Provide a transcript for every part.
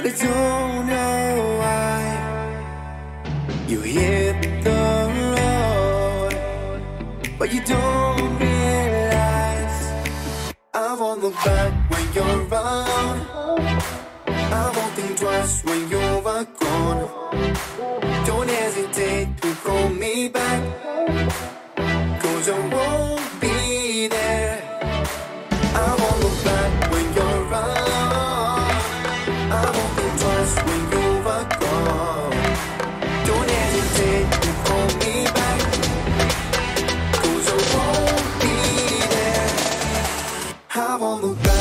I don't know why you hit the road, but you don't realize I won't look back when you're around. I won't think twice when you're gone. Don't hesitate to call me back, 'cause I won't be there. I won't look back when you're around. I won't think twice when you're gone. Don't hesitate to call me back, 'cause I won't be there. I won't look back.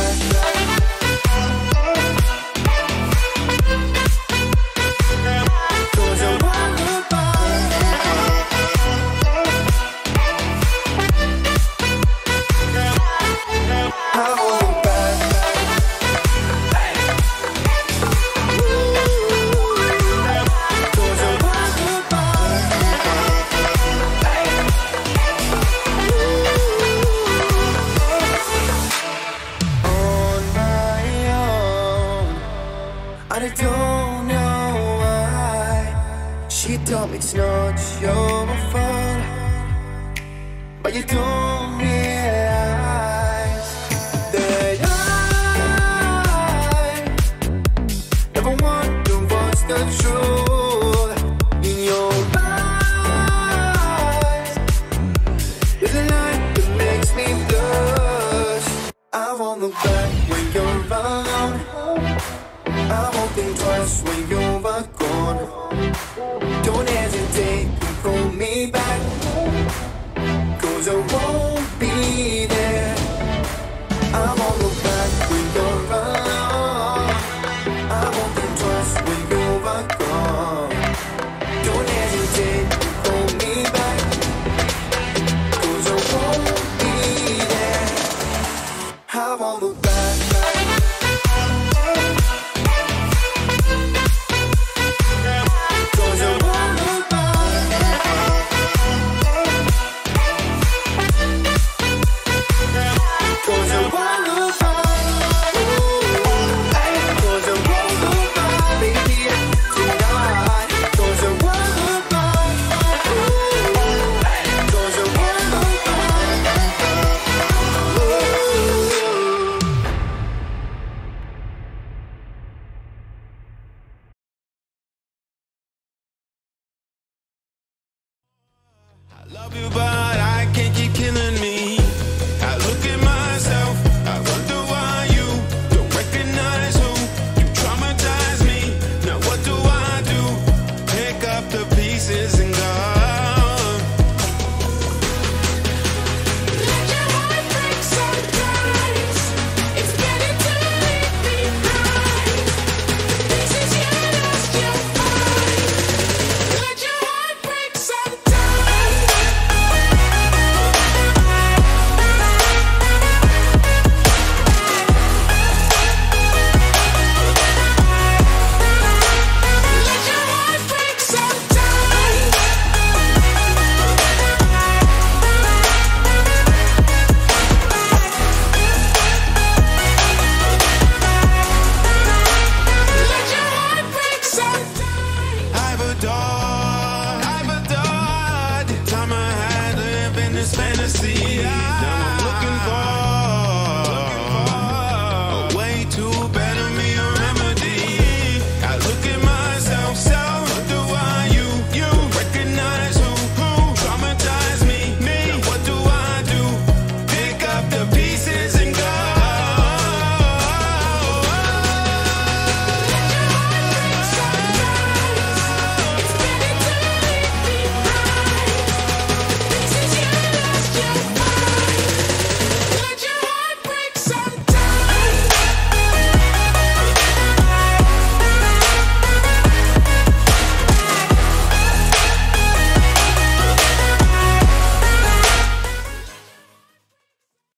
I don't know why she told me it's not your fault, but you don't realize that I never wonder what's the truth in your eyes. There's a light that makes me blush. I won't look back when you're around. I won't think twice when you're gone. Don't hesitate to call me back, 'cause I won't be there. I won't look back when you're around. I won't think twice when you're gone. Don't hesitate to call me back, 'cause I won't be there. I won't look back. Love you, but I can't keep killing me. I look at myself, I wonder why you don't recognize who you traumatize me. Now what do? Pick up the pieces and go. Let your heart break sometimes. It's better to leave behind pieces you lost your mind. Let your heart break sometimes. I've adored time I had lived in this fantasy.